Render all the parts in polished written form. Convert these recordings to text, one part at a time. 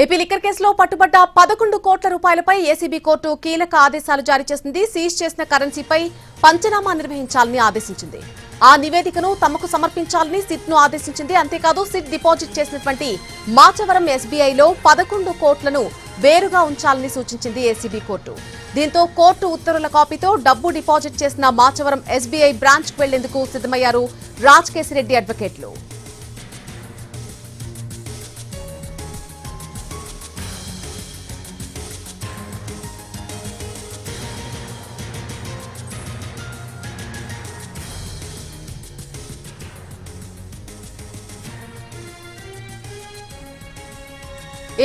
AP liquor కేసులో పట్టుబడ్డ 11 కోట్ల రూపాయలపై ACB court కీలక ఆదేశాలు జారీ చేసింది. సీజ్ చేసిన కరెన్సీపై పంచనామా నిర్వహించాలని ఆదేశించింది. ఆ నివేదికను తమకు సమర్పించాలని సిట్ ను ఆదేశించింది. అంతేకాదు సిట్ డిపాజిట్ చేసినటువంటి మాచవరం ఎస్బీఐలో 11 కోట్లను వేరుగా ఉంచాలని సూచించింది ఏసీబీ కోర్టు. దీంతో కోర్టు ఉత్తర్వుల కాపీతో డబ్బు డిపాజిట్ చేసిన మాచవరం ఎస్బీఐ బ్రాంచ్ కు వెళ్లేందుకు సిద్ధమయ్యారు రాజ్కేశిరెడ్డి అడ్వకేట్లు.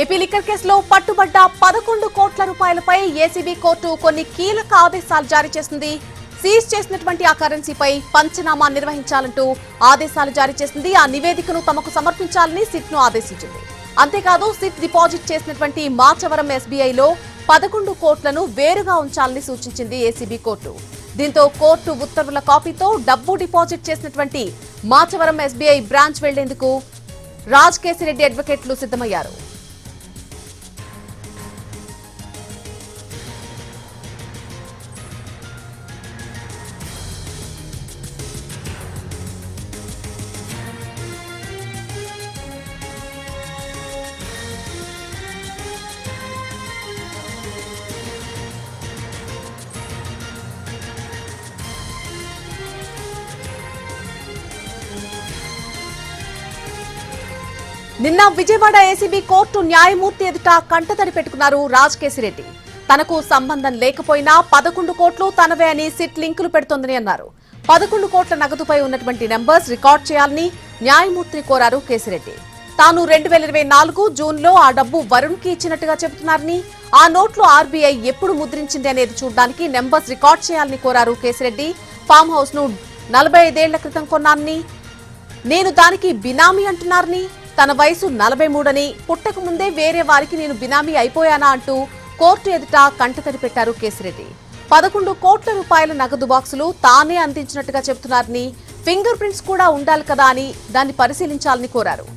ఏపీ లిక్కర్ కేసులో పట్టుబడ్డ 11 కోట్ల రూపాయలపై ఏసీబీ కోర్టు కొన్ని కీలక ఆదేశాలు జారీ చేసింది. సీజ్ చేసినటువంటి ఆ కరెన్సీపై పంచనామా నిర్వహించాలంటూ ఆదేశాలు జారీ చేసింది. ఆ నివేదికను తమకు సమర్పించాలని సిట్ ను ఆదేశించింది. అంతేకాదు సిట్ డిపాజిట్ చేసినటువంటి మాచవరం ఎస్బీఐలో 11 కోట్లను వేరుగా ఉంచాలని సూచించింది ఏసీబీ కోర్టు. దీంతో కోర్టు ఉత్తర్వుల కాపీతో డబ్బు డిపాజిట్ చేసినటువంటి మాచవరం ఎస్బీఐ బ్రాంచ్ వెళ్లేందుకు రాజ్కేశిరెడ్డి అడ్వకేట్లు సిద్ధమయ్యారు. నిన్న విజయవాడ ఏసీబీ కోర్టు న్యాయమూర్తి ఎదుట కంటతడి పెట్టుకున్నారు రాజ్కేశిరెడ్డి. తనకు సంబంధం లేకపోయినా 11 కోట్లు తనవే అని సిట్ లింకులు పెడుతోందని అన్నారు. 11 కోట్ల నగదుపై ఉన్నటువంటి నెంబర్స్ రికార్డ్ చేయాలని న్యాయమూర్తిని కోరారు కేశిరెడ్డి. తాను 2024 జూన్లో ఆ డబ్బు వరుణ్ కి ఇచ్చినట్టుగా చెబుతున్నారని, ఆ నోట్లు ఆర్బీఐ ఎప్పుడు ముద్రించింది అనేది చూడడానికి నెంబర్స్ రికార్డ్ చేయాలని కోరారు కేశిరెడ్డి. ఫామ్ హౌస్ ను 45 ఏళ్ల క్రితం కొన్నానని, నేను దానికి బినామీ అంటున్నారని, తన వయసు 43 అని, పుట్టక ముందే వేరే వారికి నేను బినామీ అయిపోయానా అంటూ కోర్టు ఎదుట కంటతడి పెట్టారు కేశిరెడ్డి. 11 కోట్ల రూపాయల నగదు బాక్సులు తానే అందించినట్టుగా చెబుతున్నారని, ఫింగర్ ప్రింట్స్ కూడా ఉండాలి కదా అని దాన్ని పరిశీలించాలని కోరారు.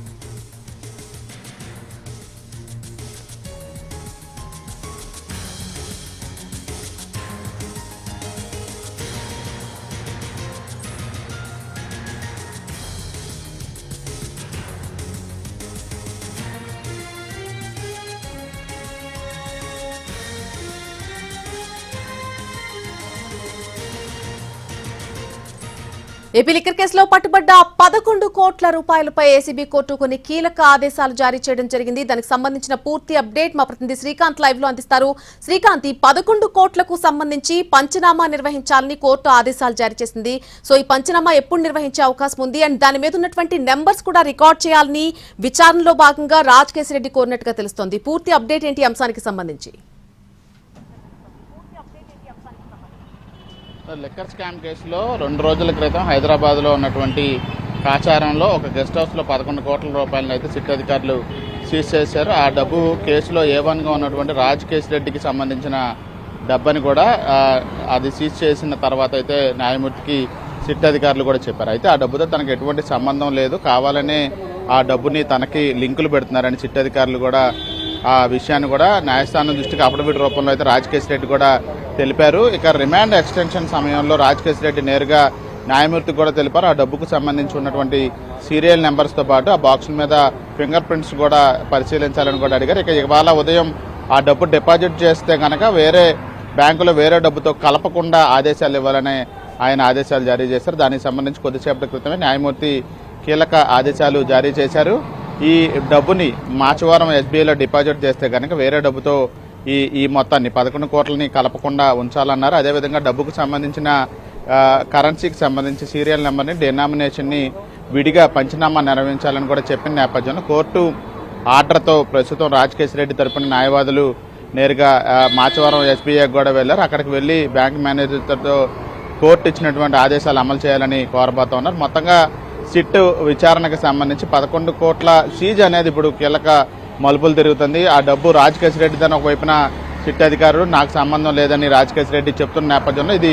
ఏపీ లిక్కర్ కేసులో పట్టుబడ్డ 11 కోట్ల రూపాయలపై ఏసీబీ కోర్టు కొన్ని కీలక ఆదేశాలు జారీ చేయడం జరిగింది. దానికి సంబంధించిన పూర్తి అప్డేట్ మా ప్రతినిధి శ్రీకాంత్ లైవ్ లో అందిస్తారు. శ్రీకాంత్, ఈ 11 కోట్లకు సంబంధించి పంచనామా నిర్వహించాలని కోర్టు ఆదేశాలు జారీ చేసింది. సో ఈ పంచనామా ఎప్పుడు నిర్వహించే అవకాశం ఉంది అండ్ దాని మీద ఉన్నటువంటి నెంబర్స్ కూడా రికార్డ్ చేయాలని విచారణలో భాగంగా రాజ్కేశిరెడ్డి కోరినట్టుగా తెలుస్తోంది. పూర్తి అప్డేట్ ఏంటి ఈ అంశానికి సంబంధించి? లిక్కర్ స్కామ్ కేసులో 2 రోజుల క్రితం హైదరాబాద్లో ఉన్నటువంటి కాచారంలో ఒక గెస్ట్ హౌస్లో 11 కోట్ల రూపాయలను అయితే సిట్ అధికారులు సీజ్ చేశారు. ఆ డబ్బు కేసులో A1గా ఉన్నటువంటి రాజ్కేశిరెడ్డికి సంబంధించిన డబ్బని కూడా అది సీజ్ చేసిన తర్వాత అయితే న్యాయమూర్తికి సిట్ అధికారులు కూడా చెప్పారు. అయితే ఆ డబ్బుతో తనకు ఎటువంటి సంబంధం లేదు, కావాలనే ఆ డబ్బుని తనకి లింకులు పెడుతున్నారని సిట్ అధికారులు కూడా ఆ విషయాన్ని కూడా న్యాయస్థానం దృష్టికి అఫిడవిట్ రూపంలో అయితే రాజ్కేశిరెడ్డి కూడా తెలిపారు. ఇక రిమాండ్ ఎక్స్టెన్షన్ సమయంలో రాజ్కేశిరెడ్డి నేరుగా న్యాయమూర్తికి కూడా తెలిపారు. ఆ డబ్బుకు సంబంధించి ఉన్నటువంటి సీరియల్ నెంబర్స్తో పాటు ఆ బాక్సుల మీద ఫింగర్ ప్రింట్స్ కూడా పరిశీలించాలని కూడా అడిగారు. ఇక ఇవాళ ఉదయం ఆ డబ్బు డిపాజిట్ చేస్తే కనుక వేరే బ్యాంకులో వేరే డబ్బుతో కలపకుండా ఆదేశాలు ఇవ్వాలని ఆయన ఆదేశాలు జారీ చేశారు. దానికి సంబంధించి కొద్దిసేపటి క్రితమే న్యాయమూర్తి కీలక ఆదేశాలు జారీ చేశారు. ఈ డబ్బుని మాచవరం ఎస్బీఐలో డిపాజిట్ చేస్తే కనుక వేరే డబ్బుతో ఈ మొత్తాన్ని 11 కోట్లని కలపకుండా ఉంచాలన్నారు. అదేవిధంగా డబ్బుకు సంబంధించిన కరెన్సీకి సంబంధించి సీరియల్ నెంబర్ని, డినామినేషన్ని విడిగా పంచనామా నిర్వహించాలని కూడా చెప్పిన నేపథ్యంలో కోర్టు ఆర్డర్తో ప్రస్తుతం రాజ్కేశిరెడ్డి తరపున న్యాయవాదులు నేరుగా మాచవరం ఎస్బీఐకి కూడా వెళ్లారు. అక్కడికి వెళ్లి బ్యాంక్ మేనేజర్తో కోర్టు ఇచ్చినటువంటి ఆదేశాలు అమలు చేయాలని కోరబోతా ఉన్నారు. మొత్తంగా సిట్ విచారణకు సంబంధించి 11 కోట్ల సీజ్ అనేది ఇప్పుడు కీలక మలుపులు తిరుగుతుంది. ఆ డబ్బు రాజ్కేశిరెడ్డి దాని ఒకవైపున సిట్ అధికారులు నాకు సంబంధం లేదని రాజ్కేశిరెడ్డి చెప్తున్న నేపథ్యంలో ఇది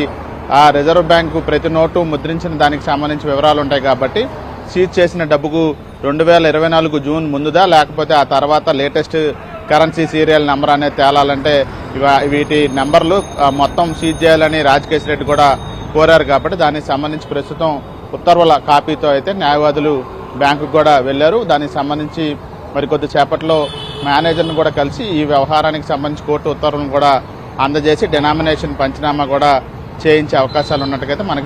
ఆ రిజర్వ్ బ్యాంకు ప్రతి నోటు ముద్రించిన దానికి సంబంధించి వివరాలు ఉంటాయి కాబట్టి సీజ్ చేసిన డబ్బుకు 2024 జూన్ ముందుదా లేకపోతే ఆ తర్వాత లేటెస్ట్ కరెన్సీ సీరియల్ నెంబర్ అనేది తేలాలంటే వీటి నెంబర్లు మొత్తం సీజ్ చేయాలని రాజకేశ్ రెడ్డి కూడా కోరారు. కాబట్టి దానికి సంబంధించి ప్రస్తుతం ఉత్తర్వుల కాపీతో అయితే న్యాయవాదులు బ్యాంకుకు కూడా వెళ్లారు. దానికి సంబంధించి మరికొద్ది సేపట్లో మేనేజర్ను కూడా కలిసి ఈ వ్యవహారానికి సంబంధించి కోర్టు ఉత్తర్వులను కూడా అందజేసి డినామినేషన్ పంచనామా కూడా చేయించే అవకాశాలు ఉన్నట్టుగా మనకి